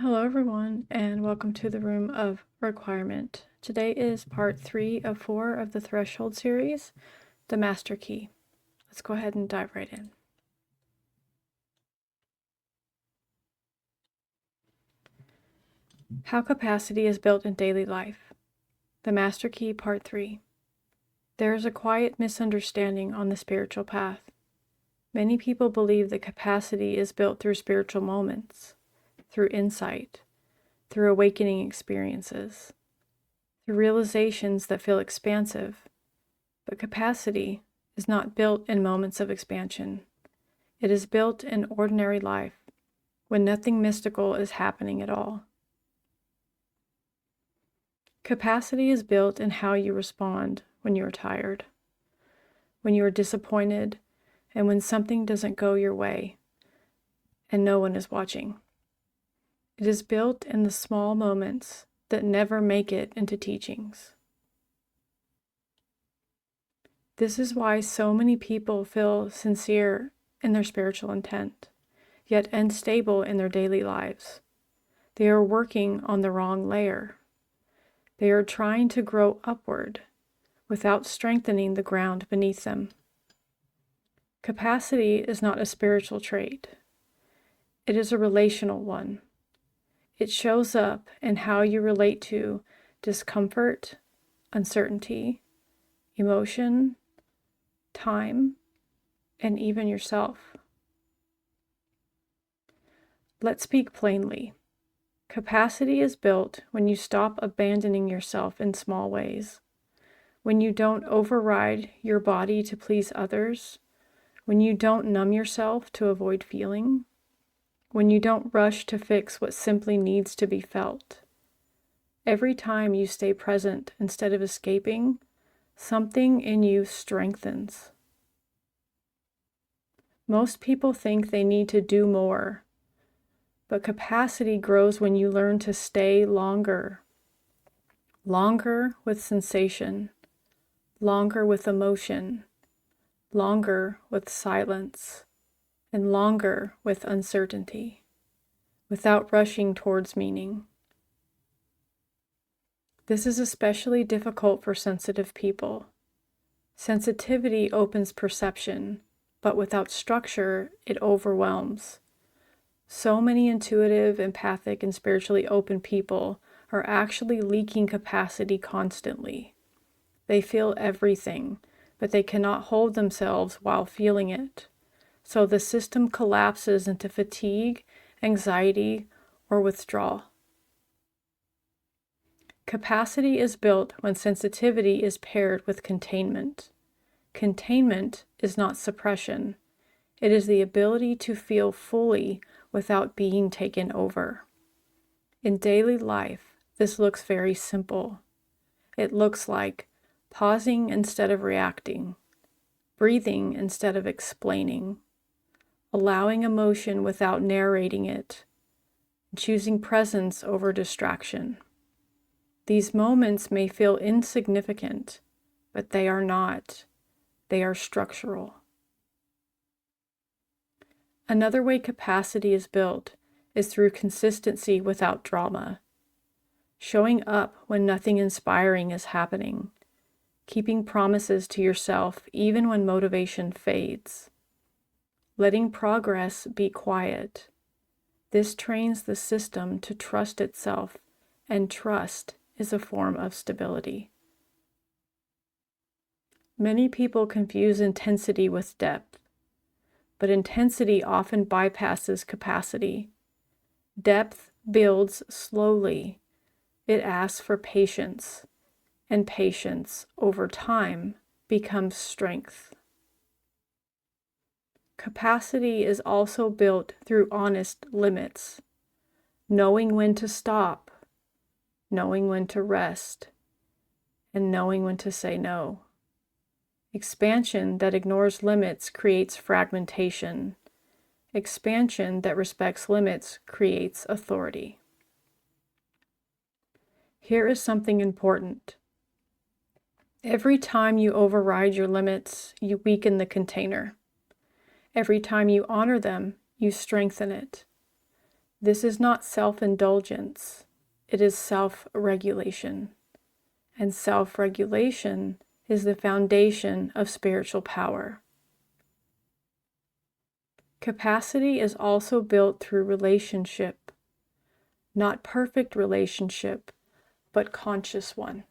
Hello everyone, and welcome to the Room of Requirement. Today is part 3 of 4 of the Threshold series, the Master Key. Let's go ahead and dive right in. How capacity is built in daily life. The Master Key, part 3. There is a quiet misunderstanding on the spiritual path. Many people believe that capacity is built through spiritual moments, through insight, through awakening experiences, through realizations that feel expansive. But capacity is not built in moments of expansion. It is built in ordinary life, when nothing mystical is happening at all. Capacity is built in how you respond when you are tired, when you are disappointed, and when something doesn't go your way, and no one is watching. It is built in the small moments that never make it into teachings. This is why so many people feel sincere in their spiritual intent, yet unstable in their daily lives. They are working on the wrong layer. They are trying to grow upward without strengthening the ground beneath them. Capacity is not a spiritual trait. It is a relational one. It shows up in how you relate to discomfort, uncertainty, emotion, time, and even yourself. Let's speak plainly. Capacity is built when you stop abandoning yourself in small ways, when you don't override your body to please others, when you don't numb yourself to avoid feeling, when you don't rush to fix what simply needs to be felt. Every time you stay present instead of escaping, something in you strengthens. Most people think they need to do more, but capacity grows when you learn to stay longer. Longer with sensation, longer with emotion, longer with silence, and longer with uncertainty, without rushing towards meaning. This is especially difficult for sensitive people. Sensitivity opens perception, but without structure, it overwhelms. So many intuitive, empathic, and spiritually open people are actually leaking capacity constantly. They feel everything, but they cannot hold themselves while feeling it. So the system collapses into fatigue, anxiety, or withdrawal. Capacity is built when sensitivity is paired with containment. Containment is not suppression. It is the ability to feel fully without being taken over. In daily life, this looks very simple. It looks like pausing instead of reacting, breathing instead of explaining, allowing emotion without narrating it, choosing presence over distraction. These moments may feel insignificant, but they are not. They are structural. Another way capacity is built is through consistency without drama. Showing up when nothing inspiring is happening. Keeping promises to yourself even when motivation fades. Letting progress be quiet. This trains the system to trust itself, and trust is a form of stability. Many people confuse intensity with depth, but intensity often bypasses capacity. Depth builds slowly. It asks for patience, and patience over time becomes strength. Capacity is also built through honest limits, knowing when to stop, knowing when to rest, and knowing when to say no. Expansion that ignores limits creates fragmentation. Expansion that respects limits creates authority. Here is something important. Every time you override your limits, you weaken the container. Every time you honor them, you strengthen it. This is not self-indulgence, it is self-regulation. And self-regulation is the foundation of spiritual power. Capacity is also built through relationship, not perfect relationship, but conscious one.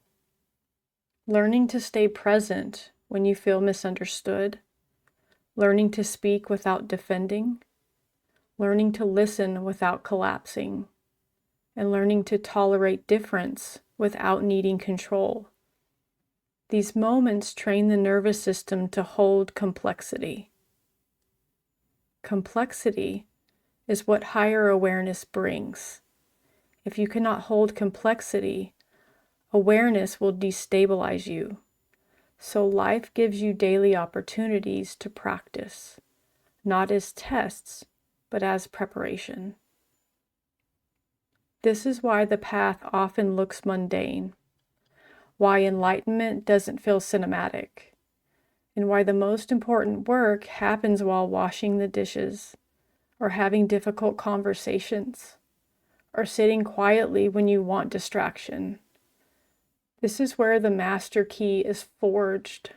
Learning to stay present when you feel misunderstood, learning to speak without defending, learning to listen without collapsing, and learning to tolerate difference without needing control. These moments train the nervous system to hold complexity. Complexity is what higher awareness brings. If you cannot hold complexity, awareness will destabilize you. So life gives you daily opportunities to practice, not as tests, but as preparation. This is why the path often looks mundane, why enlightenment doesn't feel cinematic, and why the most important work happens while washing the dishes, or having difficult conversations, or sitting quietly when you want distraction. This is where the master key is forged.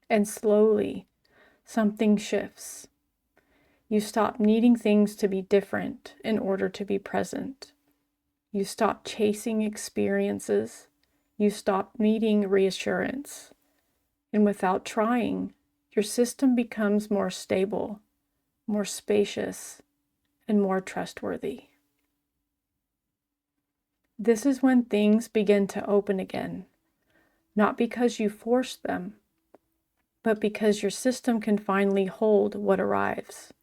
And slowly, something shifts. You stop needing things to be different in order to be present. You stop chasing experiences. You stop needing reassurance. And without trying, your system becomes more stable, more spacious, and more trustworthy. This is when things begin to open again, not because you force them, but because your system can finally hold what arrives.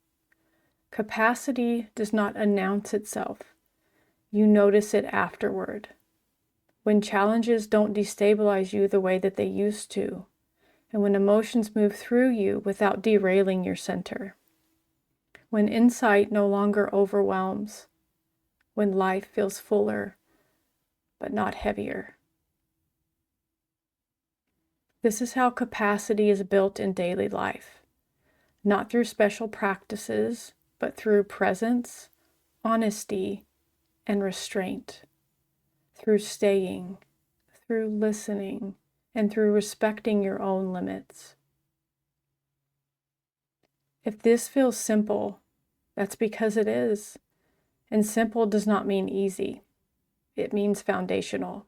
Capacity does not announce itself. You notice it afterward. When challenges don't destabilize you the way that they used to, and when emotions move through you without derailing your center. When insight no longer overwhelms. When life feels fuller, but not heavier. This is how capacity is built in daily life, not through special practices, but through presence, honesty, and restraint, through staying, through listening, and through respecting your own limits. If this feels simple, that's because it is. And simple does not mean easy. It means foundational.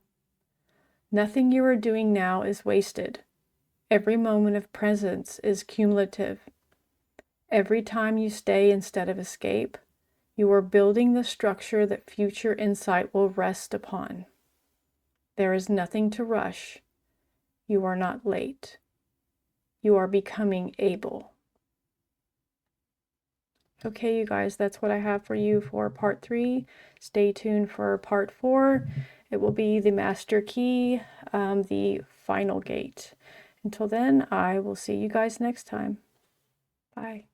Nothing you are doing now is wasted. Every moment of presence is cumulative. Every time you stay instead of escape, you are building the structure that future insight will rest upon. There is nothing to rush. You are not late. You are becoming able. Okay, you guys, that's what I have for you for part 3. Stay tuned for part 4. It will be the master key, the final gate. Until then, I will see you guys next time. Bye.